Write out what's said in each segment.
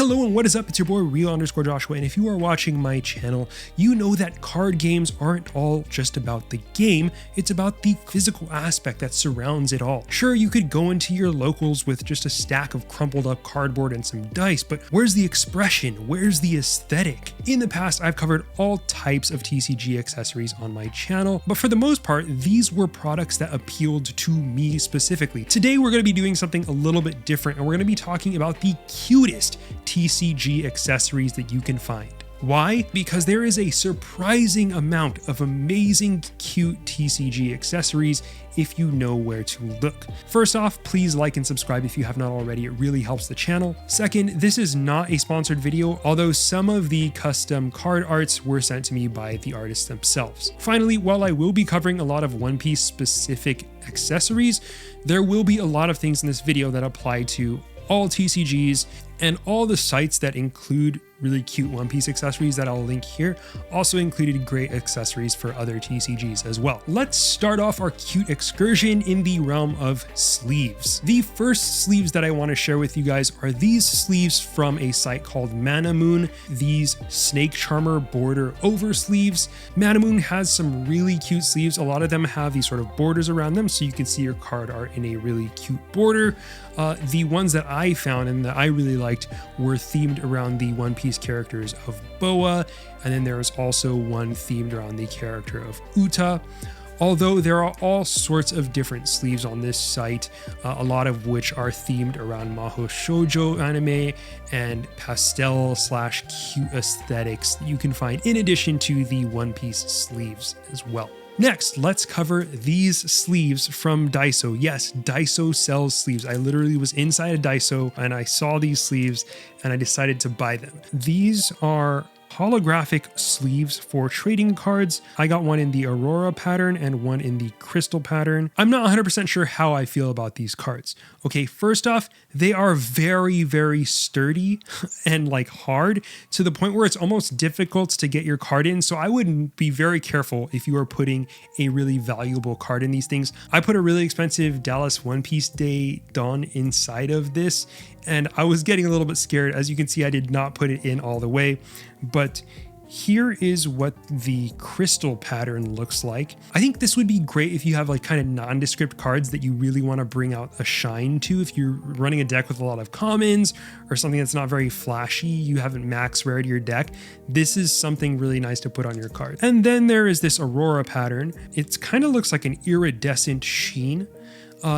Hello and what is up? It's your boy Real_Joshua, and if you are watching my channel, you know that card games aren't all just about the game, it's about the physical aspect that surrounds it all. Sure, you could go into your locals with just a stack of crumpled up cardboard and some dice, but where's the expression? Where's the aesthetic? In the past, I've covered all types of TCG accessories on my channel, but for the most part, these were products that appealed to me specifically. Today, we're going to be doing something a little bit different, and we're going to be talking about the cutest TCG accessories that you can find. Why? Because there is a surprising amount of amazing, cute TCG accessories if you know where to look. First off, please like and subscribe if you have not already, it really helps the channel. Second, this is not a sponsored video, although some of the custom card arts were sent to me by the artists themselves. Finally, while I will be covering a lot of One Piece specific accessories, there will be a lot of things in this video that apply to all TCGs, and all the sites that include really cute One Piece accessories that I'll link here also included great accessories for other TCGs as well. Let's start off our cute excursion in the realm of sleeves. The first sleeves that I want to share with you guys are these sleeves from a site called Manamoon, these snake charmer border oversleeves. Manamoon has some really cute sleeves. A lot of them have these sort of borders around them so you can see your card art in a really cute border. The ones that I found and that I really liked were themed around the One Piece characters of Boa, and then there was also one themed around the character of Uta. Although there are all sorts of different sleeves on this site, a lot of which are themed around Mahou Shoujo anime and pastel/cute aesthetics that you can find in addition to the One Piece sleeves as well. Next, let's cover these sleeves from Daiso. Yes, Daiso sells sleeves. I literally was inside a Daiso and I saw these sleeves and I decided to buy them. These are holographic sleeves for trading cards. I got one in the Aurora pattern and one in the Crystal pattern. I'm not 100% sure how I feel about these cards. Okay, first off, they are very, very sturdy and like hard to the point where it's almost difficult to get your card in. So I would be very careful if you are putting a really valuable card in these things. I put a really expensive Dallas One Piece Day Dawn inside of this, and I was getting a little bit scared. As you can see, I did not put it in all the way, but here is what the crystal pattern looks like. I think this would be great if you have like kind of nondescript cards that you really want to bring out a shine to. If you're running a deck with a lot of commons or something that's not very flashy, you haven't max rared your deck, this is something really nice to put on your card. And then there is this Aurora pattern. It kind of looks like an iridescent sheen.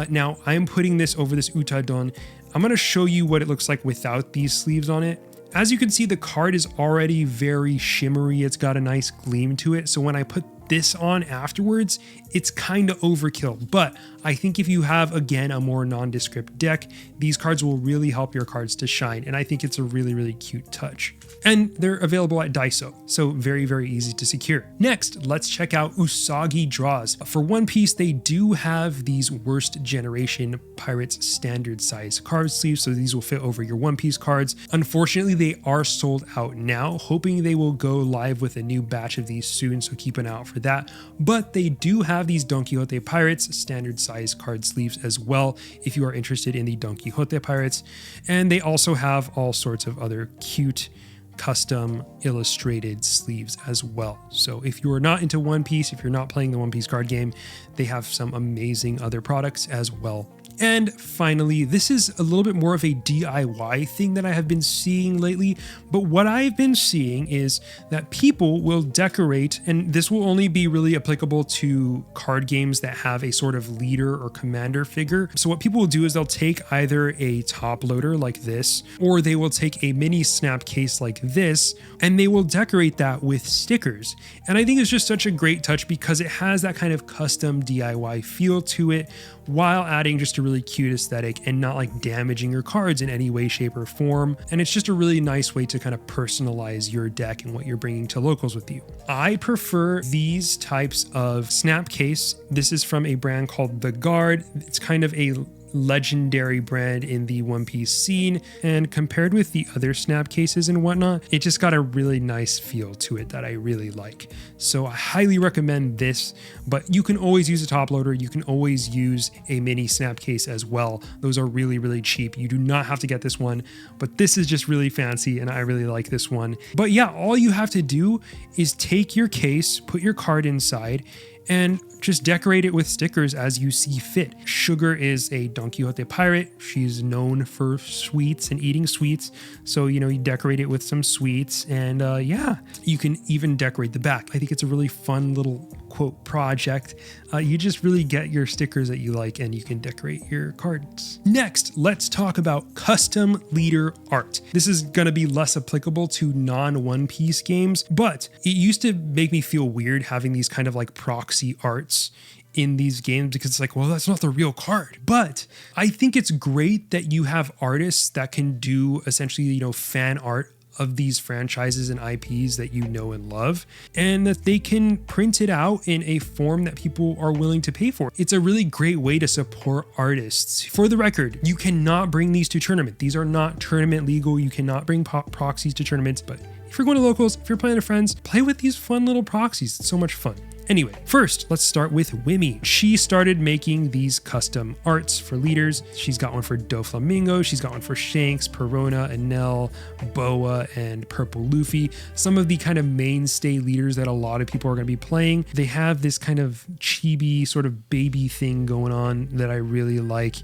Now I'm putting this over this Utadon. I'm going to show you what it looks like without these sleeves on it. As you can see, the card is already very shimmery. It's got a nice gleam to it. So when I put this on afterwards, it's kind of overkill. But I think if you have, again, a more nondescript deck, these cards will really help your cards to shine. And I think it's a really, really cute touch. And they're available at Daiso, so very, very easy to secure. Next, let's check out Usagi Draws. For One Piece, they do have these worst generation Pirates standard size card sleeves, so these will fit over your One Piece cards. Unfortunately, they are sold out now, hoping they will go live with a new batch of these soon, so keep an eye out for that. But they do have these Don Quixote Pirates standard size card sleeves as well, if you are interested in the Don Quixote Pirates. And they also have all sorts of other cute custom illustrated sleeves as well. So if you are not into One Piece, if you're not playing the One Piece card game, they have some amazing other products as well. And finally, this is a little bit more of a DIY thing that I have been seeing lately, but what I've been seeing is that people will decorate, and this will only be really applicable to card games that have a sort of leader or commander figure. So what people will do is they'll take either a top loader like this, or they will take a mini snap case like this, and they will decorate that with stickers. And I think it's just such a great touch because it has that kind of custom DIY feel to it, while adding just a really cute aesthetic and not like damaging your cards in any way, shape, or form. And it's just a really nice way to kind of personalize your deck and what you're bringing to locals with you. I prefer these types of snap case. This is from a brand called The Guard. It's kind of a legendary brand in the One Piece scene, and compared with the other snap cases and whatnot, it just got a really nice feel to it that I really like. So I highly recommend this, but you can always use a top loader. You can always use a mini snap case as well. Those are really, really cheap. You do not have to get this one, but this is just really fancy and I really like this one. But yeah, all you have to do is take your case, put your card inside, and just decorate it with stickers as you see fit. Sugar is a Don Quixote pirate. She's known for sweets and eating sweets. So, you decorate it with some sweets, and yeah, you can even decorate the back. I think it's a really fun little quote project. You just really get your stickers that you like and you can decorate your cards. Next, let's talk about custom leader art. This is going to be less applicable to non-One Piece games, but it used to make me feel weird having these kind of like proxy arts in these games because it's like, well, that's not the real card. But I think it's great that you have artists that can do essentially, fan art of these franchises and IPs that you know and love, and that they can print it out in a form that people are willing to pay for. It's a really great way to support artists. For the record, you cannot bring these to tournament. These are not tournament legal. You cannot bring proxies to tournaments, but if you're going to locals, if you're playing with friends, play with these fun little proxies. It's so much fun. Anyway, first, let's start with Wimmy. She started making these custom arts for leaders. She's got one for Doflamingo, she's got one for Shanks, Perona, Enel, Boa, and Purple Luffy. Some of the kind of mainstay leaders that a lot of people are going to be playing. They have this kind of chibi sort of baby thing going on that I really like.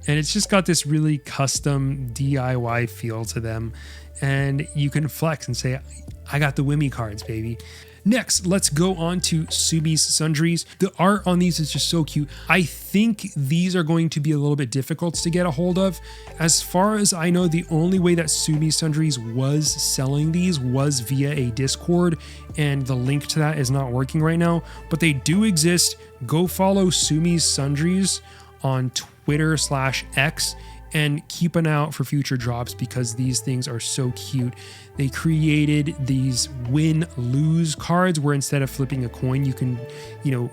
And it's just got this really custom DIY feel to them. And you can flex and say, I got the Wimmy cards, baby. Next, let's go on to Sumissundries. The art on these is just so cute. I think these are going to be a little bit difficult to get a hold of. As far as I know, the only way that Sumissundries was selling these was via a Discord, and the link to that is not working right now, but they do exist. Go follow Sumissundries on Twitter/X and keep an eye out for future drops because these things are so cute. They created these win-lose cards where instead of flipping a coin, you can,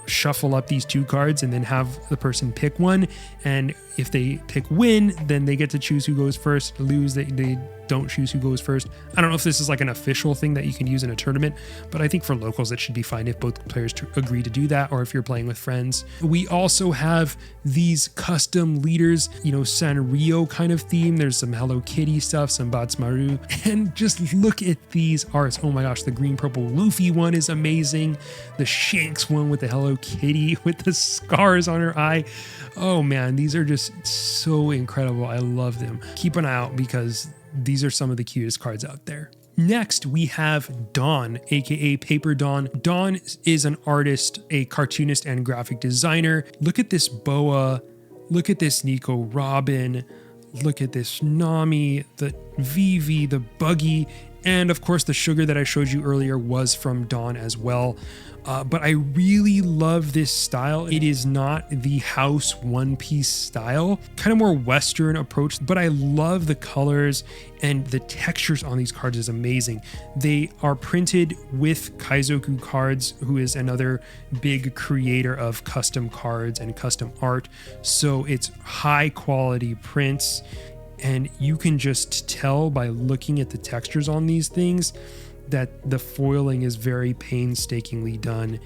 shuffle up these two cards and then have the person pick one. And if they pick win, then they get to choose who goes first. Lose, they don't choose who goes first. I don't know if this is like an official thing that you can use in a tournament, but I think for locals, it should be fine if both players agree to do that or if you're playing with friends. We also have these custom leaders, Sanrio kind of theme. There's some Hello Kitty stuff, some Batsmaru, and just look at these arts. Oh my gosh, the green purple Luffy one is amazing. The Shanks one with the Hello Kitty with the scars on her eye. Oh man, these are just so incredible. I love them. Keep an eye out because these are some of the cutest cards out there. Next, we have Dawn, aka Paper Dawn. Dawn is an artist, a cartoonist, and graphic designer. Look at this Boa. Look at this Nico Robin. Look at this Nami, the Vivi, the Buggy, and of course the Sugar that I showed you earlier was from Dawn as well. But I really love this style. It is not the house One Piece style, kind of more Western approach, but I love the colors and the textures on these cards is amazing. They are printed with Kaizoku Cards, who is another big creator of custom cards and custom art. So it's high quality prints, and you can just tell by looking at the textures on these things that the foiling is very painstakingly done,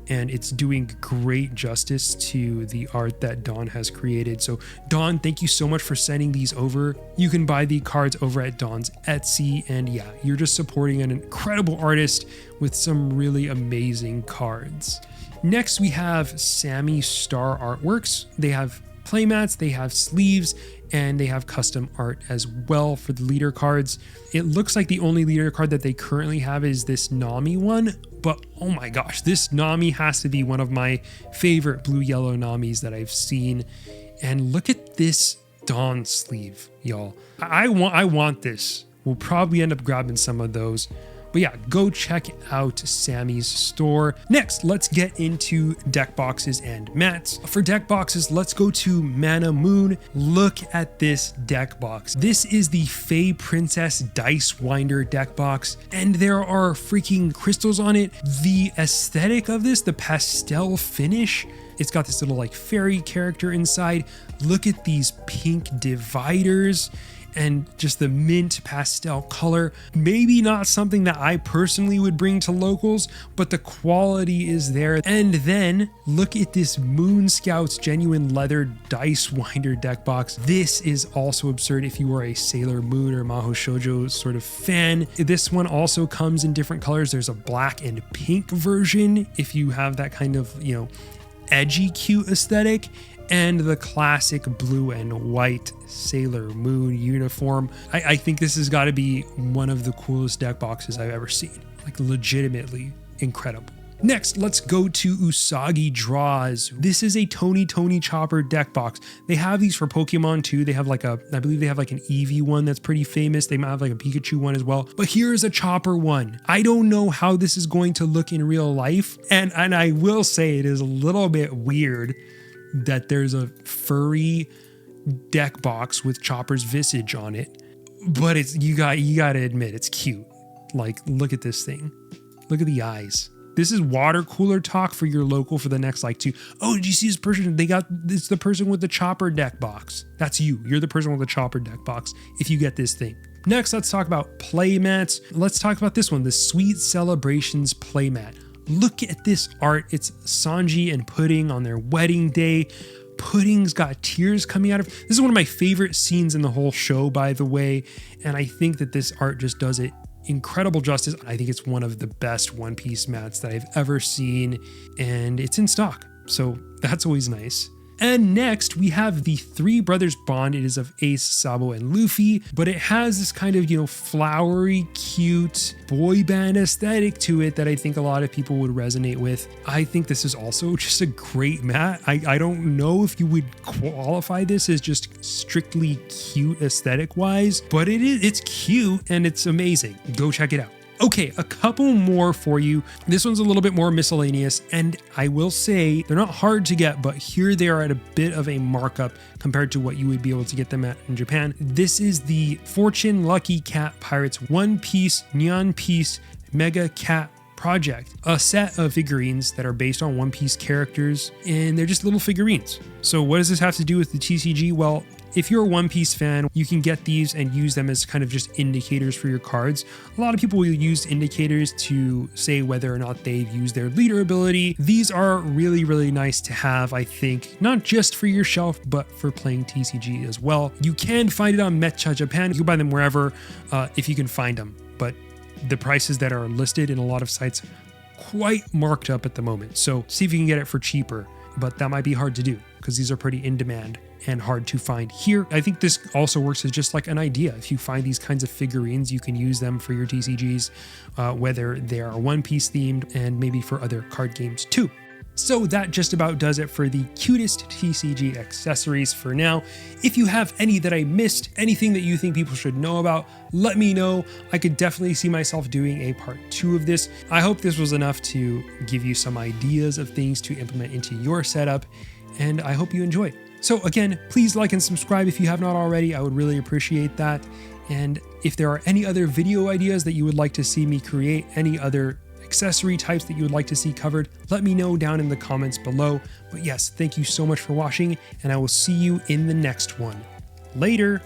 and it's doing great justice to the art that Dawn has created. So Dawn, thank you so much for sending these over. You can buy the cards over at Dawn's Etsy, and yeah, you're just supporting an incredible artist with some really amazing cards. Next, we have sammystarartworks. They have playmats, they have sleeves, and they have custom art as well for the leader cards. It looks like the only leader card that they currently have is this Nami one, but oh my gosh, this Nami has to be one of my favorite blue-yellow Namis that I've seen. And look at this Dawn sleeve, y'all. I want this. We'll probably end up grabbing some of those. But yeah, go check out Sammy's store. Next, let's get into deck boxes and mats. For deck boxes, let's go to Manamoon. Look at this deck box. This is the Fae Princess Dice Winder deck box, and there are freaking crystals on it. The aesthetic of this, the pastel finish, It's got this little like fairy character inside. Look at these pink dividers and just the mint pastel color. Maybe not something that I personally would bring to locals, but the quality is there. And then look at this Moon Scouts genuine leather dice winder deck box. This is also absurd if you are a Sailor Moon or Mahou Shoujo sort of fan. This one also comes in different colors. There's a black and pink version if you have that kind of, you know, edgy cute aesthetic, and the classic blue and white Sailor Moon uniform. I think this has got to be one of the coolest deck boxes I've ever seen. Like legitimately incredible. Next, let's go to Usagi Draws. This is a Tony Chopper deck box. They have these for Pokemon too. They have like I believe they have like an Eevee one that's pretty famous. They might have like a Pikachu one as well. But here's a Chopper one. I don't know how this is going to look in real life. And I will say it is a little bit weird that there's a furry deck box with Chopper's visage on it, but it's you got to admit it's cute. Like, look at this thing. Look at the eyes. This is water cooler talk for your local for the next like 2. Oh, did you see this person? It's the person with the Chopper deck box. That's you. You're the person with the Chopper deck box if you get this thing. Next, let's talk about playmats. Let's talk about this one, the Sweet Celebrations playmat. Look at this art. It's Sanji and Pudding on their wedding day. Pudding's got tears coming out of. This is one of my favorite scenes in the whole show, by the way. And I think that this art just does it incredible justice. I think it's one of the best One Piece mats that I've ever seen. And it's in stock. So that's always nice. And next we have the Three Brothers Bond. It is of Ace, Sabo, and Luffy, but it has this kind of, you know, flowery, cute boy band aesthetic to it that I think a lot of people would resonate with. I think this is also just a great mat. I don't know if you would qualify this as just strictly cute aesthetic wise, but it's cute and it's amazing. Go check it out. Okay, a couple more for you. This one's a little bit more miscellaneous, and I will say they're not hard to get, but here they are at a bit of a markup compared to what you would be able to get them at in Japan. This is the Fortune Lucky Cat Pirates One Piece NYAN Piece Mega Cat Project, a set of figurines that are based on One Piece characters, and they're just little figurines. So what does this have to do with the TCG? Well, if you're a One Piece fan, you can get these and use them as kind of just indicators for your cards. A lot of people will use indicators to say whether or not they've used their leader ability. These are really, really nice to have, I think, not just for your shelf, but for playing TCG as well. You can find it on Mecha Japan. You can buy them wherever if you can find them, but the prices that are listed in a lot of sites quite marked up at the moment. So see if you can get it for cheaper, but that might be hard to do because these are pretty in demand and hard to find here. I think this also works as just like an idea. If you find these kinds of figurines, you can use them for your TCGs, whether they are One Piece themed and maybe for other card games too. So that just about does it for the cutest TCG accessories for now. If you have any that I missed, anything that you think people should know about, let me know. I could definitely see myself doing a part 2 of this. I hope this was enough to give you some ideas of things to implement into your setup, and I hope you enjoyed. So again, please like and subscribe if you have not already. I would really appreciate that. And if there are any other video ideas that you would like to see me create, any other accessory types that you would like to see covered, let me know down in the comments below. But yes, thank you so much for watching, and I will see you in the next one. Later.